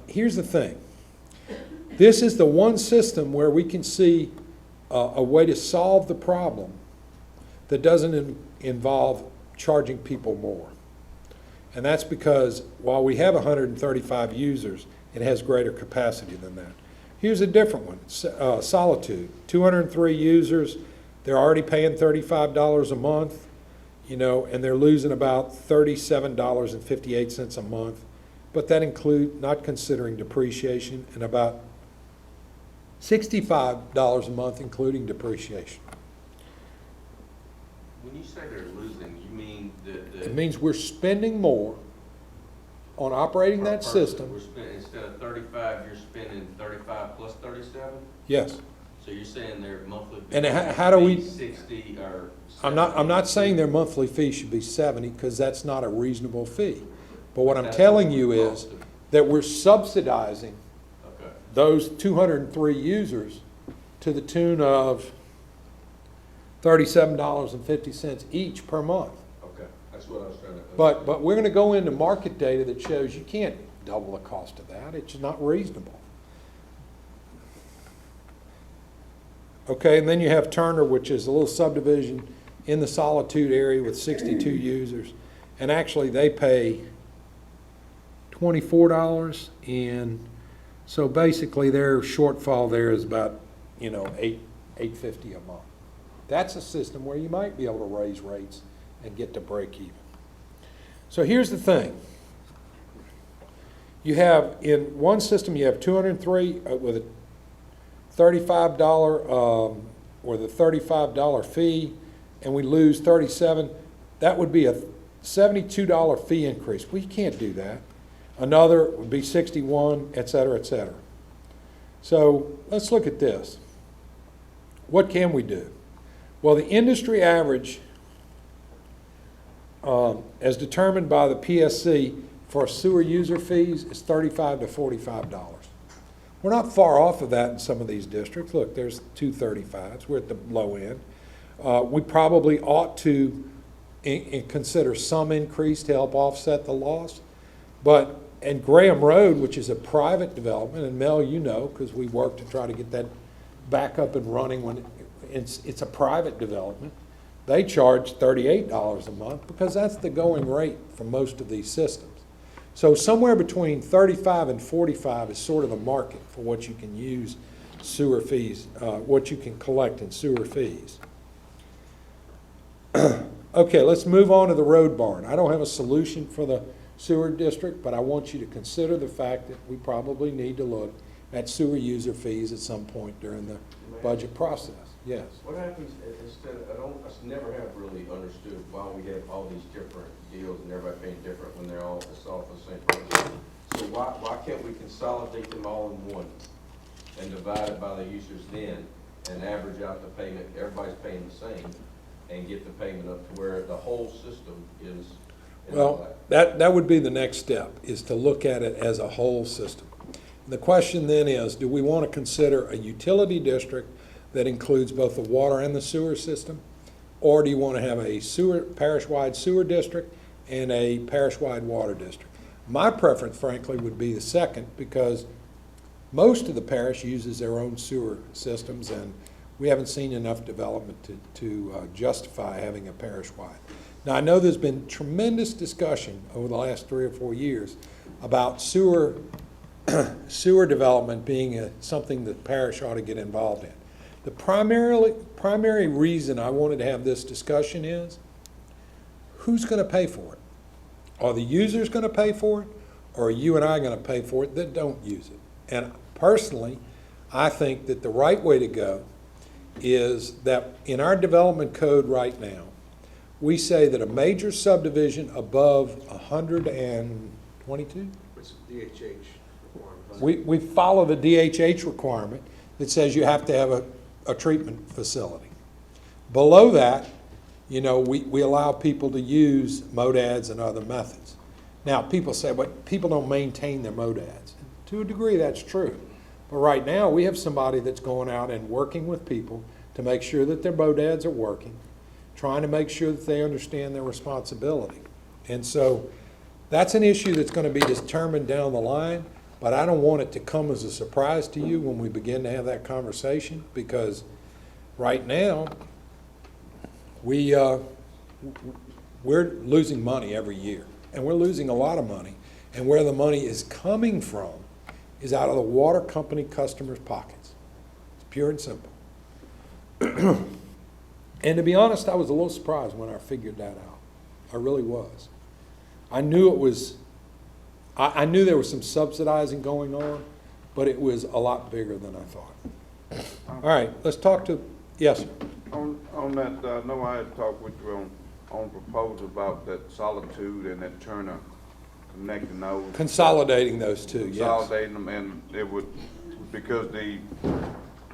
Here's the thing. This is the one system where we can see a way to solve the problem that doesn't involve charging people more. And that's because while we have 135 users, it has greater capacity than that. Here's a different one, Solitude, 203 users. They're already paying $35 a month, and they're losing about $37.58 a month. But that includes, not considering depreciation, and about $65 a month, including depreciation. When you say they're losing, you mean that It means we're spending more on operating that system. Instead of 35, you're spending 35 plus 37? Yes. So you're saying their monthly And fee how do we? 60 or I'm not saying their monthly fee should be 70 because that's not a reasonable fee. But what I'm telling you is that we're subsidizing those 203 users to the tune of $37.50 each per month. Okay, that's what I was trying to. But we're going to go into market data that shows you can't double the cost of that. It's not reasonable. Okay, and then you have Turner, which is a little subdivision in the Solitude area with 62 users. And actually they pay $24, and so basically their shortfall there is about, $850 a month. That's a system where you might be able to raise rates and get to break even. So here's the thing. You have, in one system, you have 203 with a $35 or the $35 fee, and we lose 37. That would be a $72 fee increase. We can't do that. Another would be 61, et cetera, et cetera. So let's look at this. What can we do? Well, the industry average, as determined by the PSC for sewer user fees, is $35 to $45. We're not far off of that in some of these districts. Look, there's 235s. We're at the low end. We probably ought to consider some increase to help offset the loss. But in Graham Road, which is a private development, and Mel, because we worked to try to get that back up and running when it's a private development, they charge $38 a month because that's the going rate for most of these systems. So somewhere between 35 and 45 is sort of the market for what you can use sewer fees, what you can collect in sewer fees. Okay, let's move on to the road barn. I don't have a solution for the sewer district, but I want you to consider the fact that we probably need to look at sewer user fees at some point during the budget process. Yes. What happens instead, I never have really understood why we have all these different deals and everybody paying different when they're all, it's all for the same price. So why can't we consolidate them all in one and divide it by the users then and average out the payment, everybody's paying the same, and get the payment up to where the whole system is in Well, black? that would be the next step, is to look at it as a whole system. The question then is, do we want to consider a utility district that includes both the water and the sewer system? Or do you want to have a parish-wide sewer district and a parish-wide water district? My preference, frankly, would be the second, because most of the parish uses their own sewer systems, and we haven't seen enough development to justify having a parish-wide. Now, I know there's been tremendous discussion over the last 3 or 4 years about sewer development being something that parish ought to get involved in. The primary reason I wanted to have this discussion is, who's going to pay for it? Are the users going to pay for it, or are you and I going to pay for it that don't use it? And personally, I think that the right way to go is that in our development code right now, we say that a major subdivision above 122? It's DHH requirement. We follow the DHH requirement that says you have to have a treatment facility. Below that, you know, we allow people to use MODADs and other methods. Now, people say, but people don't maintain their MODADs. To a degree, that's true. But right now, we have somebody that's going out and working with people to make sure that their MODADs are working, trying to make sure that they understand their responsibility. And so that's an issue that's going to be determined down the line, but I don't want it to come as a surprise to you when we begin to have that conversation, because right now, we're losing money every year, and we're losing a lot of money, and where the money is coming from is out of the water company customers' pockets. It's pure and simple. And to be honest, I was a little surprised when I figured that out. I really was. I knew it was, I knew there was some subsidizing going on, but it was a lot bigger than I thought. All right, let's talk to, yes, sir. On that, I know I had talked with you on proposal about that Solitude and that Turner connecting those. Consolidating those two, yes. Consolidating them, and it would, because the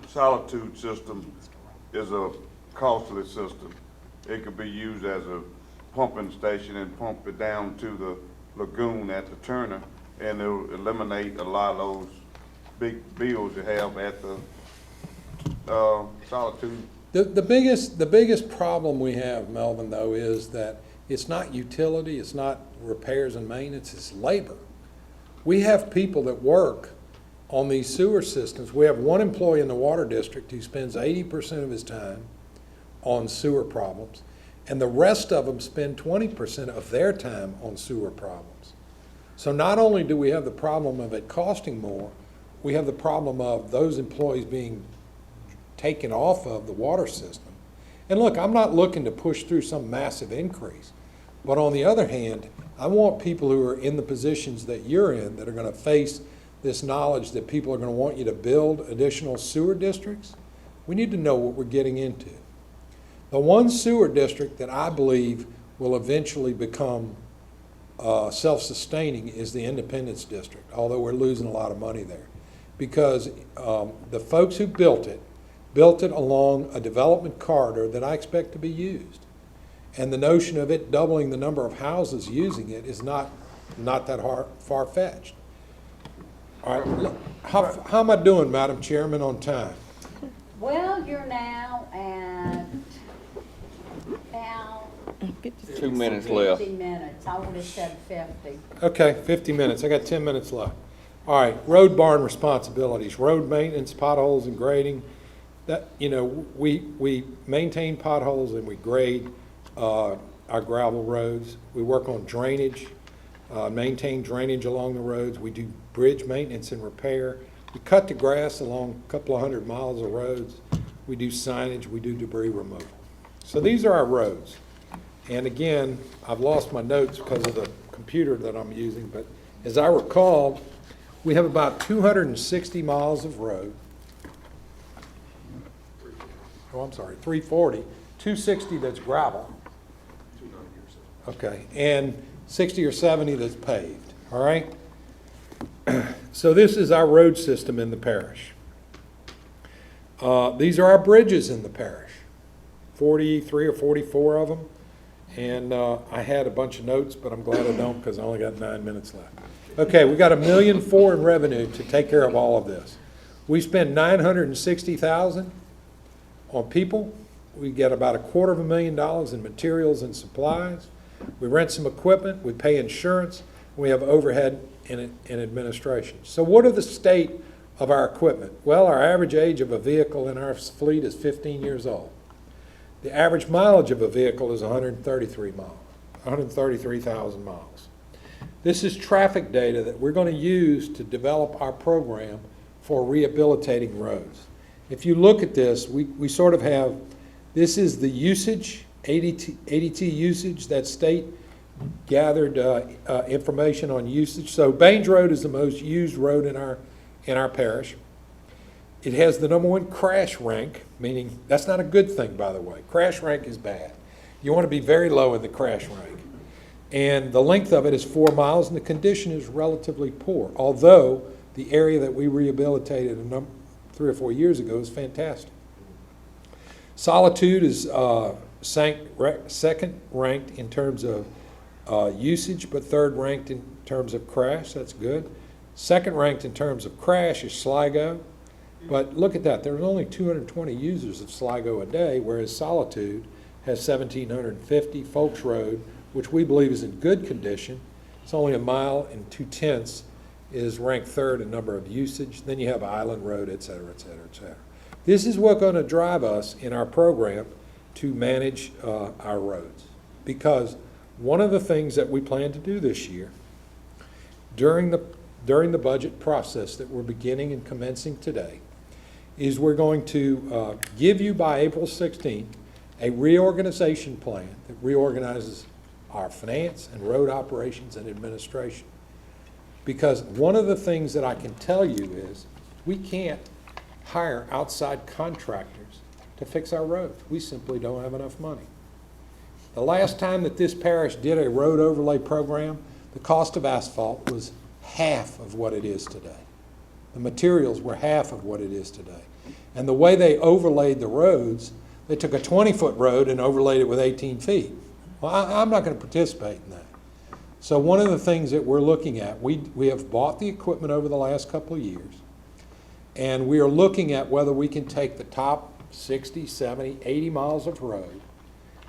Solitude system is a costly system. It could be used as a pumping station and pump it down to the lagoon at the Turner, and it'll eliminate a lot of those big bills you have at the Solitude. The biggest problem we have, Melvin, though, is that it's not utility, it's not repairs and maintenance, it's labor. We have people that work on these sewer systems. We have one employee in the water district who spends 80% of his time on sewer problems, and the rest of them spend 20% of their time on sewer problems. So not only do we have the problem of it costing more, we have the problem of those employees being taken off of the water system. And look, I'm not looking to push through some massive increase, but on the other hand, I want people who are in the positions that you're in, that are going to face this knowledge that people are going to want you to build additional sewer districts. We need to know what we're getting into. The one sewer district that I believe will eventually become self-sustaining is the Independence District, although we're losing a lot of money there, because the folks who built it along a development corridor that I expect to be used. And the notion of it doubling the number of houses using it is not that far-fetched. All right, look, how am I doing, Madam Chairman, on time? Well, you're now at about 2 minutes left. 50 minutes. I would have said 50. Okay, 50 minutes. I got 10 minutes left. All right, road barn responsibilities, road maintenance, potholes and grading. That, you know, we maintain potholes and we grade our gravel roads. We work on drainage, maintain drainage along the roads. We do bridge maintenance and repair. We cut the grass along a couple of 100 miles of roads. We do signage, we do debris removal. So these are our roads. And again, I've lost my notes because of the computer that I'm using, but as I recall, we have about 260 miles of road. I'm sorry, 340, 260 that's gravel, 290 or so. okay, and 60 or 70 that's paved, all right? So this is our road system in the parish. These are our bridges in the parish, 43 or 44 of them. And I had a bunch of notes, but I'm glad I don't because I only got 9 minutes left. Okay, we got $1.4 million in revenue to take care of all of this. We spend $960,000 on people. We get about $250,000 in materials and supplies. We rent some equipment. We pay insurance. We have overhead and administration. So what are the state of our equipment? Well, our average age of a vehicle in our fleet is 15 years old. The average mileage of a vehicle is 133,000 miles. This is traffic data that we're going to use to develop our program for rehabilitating roads. If you look at this, we sort of have, this is the usage, ADT usage, that state gathered information on usage. So Baines Road is the most used road in our parish. It has the #1 crash rank, meaning that's not a good thing, by the way. Crash rank is bad. You want to be very low in the crash rank. And the length of it is 4 miles, and the condition is relatively poor, although the area that we rehabilitated 3 or 4 years ago is fantastic. Solitude is second ranked in terms of usage, but third ranked in terms of crash. That's good. Second ranked in terms of crash is Sligo. But look at that, there's only 220 users of Sligo a day, whereas Solitude has 1,750. Folks Road, which we believe is in good condition, it's only 1 mile and 2/10, is ranked third in number of usage. Then you have Island Road, et cetera, et cetera, et cetera. This is what's going to drive us in our program to manage our roads. Because one of the things that we plan to do this year, during the budget process that we're beginning and commencing today, is we're going to give you by April 16th a reorganization plan that reorganizes our finance and road operations and administration. Because one of the things that I can tell you is we can't hire outside contractors to fix our roads. We simply don't have enough money. The last time that this parish did a road overlay program, the cost of asphalt was half of what it is today. The materials were half of what it is today. And the way they overlaid the roads, they took a 20-foot road and overlaid it with 18 feet. Well, I'm not going to participate in that. So one of the things that we're looking at, we have bought the equipment over the last couple of years, and we are looking at whether we can take the top 60, 70, 80 miles of road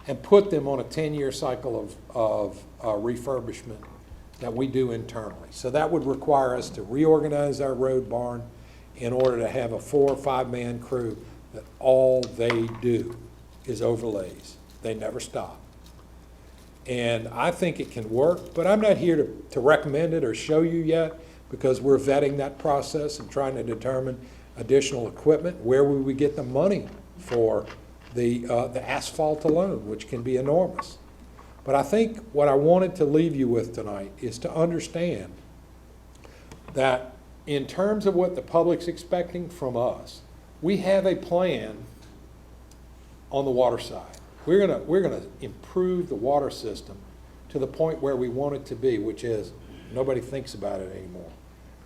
and put them on a 10-year cycle of refurbishment that we do internally. So that would require us to reorganize our road barn in order to have a 4 or 5 man crew that all they do is overlays. They never stop. And I think it can work, but I'm not here to recommend it or show you yet because we're vetting that process and trying to determine additional equipment. Where will we get the money for the asphalt alone, which can be enormous. But I think what I wanted to leave you with tonight is to understand that in terms of what the public's expecting from us, we have a plan on the water side. We're gonna improve the water system to the point where we want it to be, which is nobody thinks about it anymore.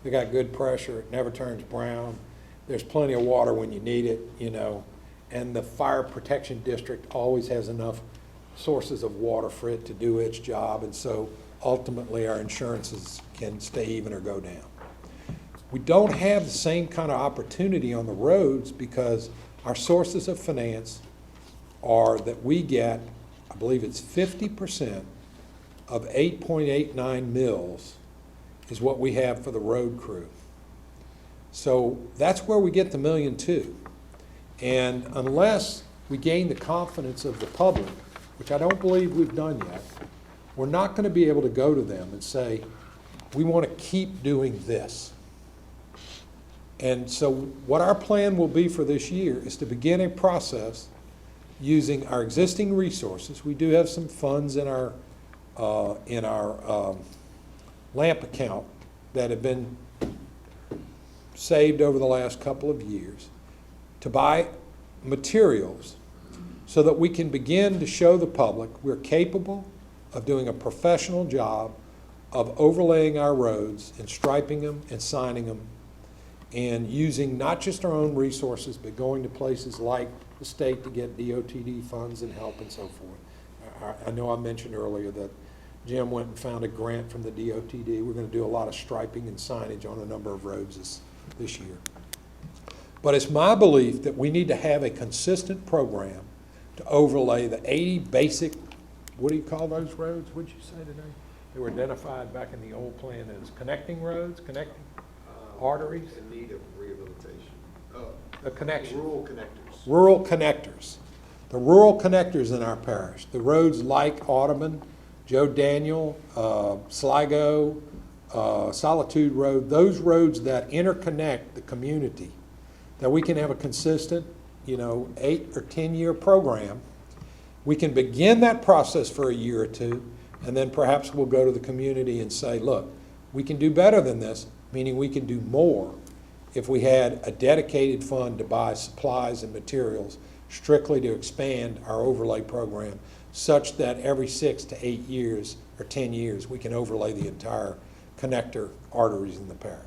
We got good pressure, it never turns brown, there's plenty of water when you need it, you know, and the fire protection district always has enough sources of water for it to do its job, and so ultimately our insurances can stay even or go down. We don't have the same kind of opportunity on the roads because our sources of finance are that we get, I believe it's 50% of 8.89 mils is what we have for the road crew. So that's where we get the $1.2 million. And unless we gain the confidence of the public, which I don't believe we've done yet, we're not going to be able to go to them and say, we want to keep doing this. And so what our plan will be for this year is to begin a process using our existing resources. We do have some funds in our LAMP account that have been saved over the last couple of years to buy materials so that we can begin to show the public we're capable of doing a professional job of overlaying our roads and striping them and signing them and using not just our own resources, but going to places like the state to get DOTD funds and help and so forth. I know I mentioned earlier that Jim went and found a grant from the DOTD. We're going to do a lot of striping and signage on a number of roads this year. But it's my belief that we need to have a consistent program to overlay the 80 basic, what do you call those roads? What'd you say today? They were identified back in the old plan as connecting roads, connecting arteries, In need of rehabilitation. the connection. Rural connectors. Rural connectors. The rural connectors in our parish, the roads like Audubon, Joe Daniel, Sligo, Solitude Road, those roads that interconnect the community, that we can have a consistent, 8 or 10 year program. We can begin that process for a year or two, and then perhaps we'll go to the community and say, look, we can do better than this, meaning we can do more if we had a dedicated fund to buy supplies and materials strictly to expand our overlay program, such that every 6 to 8 years or 10 years, we can overlay the entire connector arteries in the parish.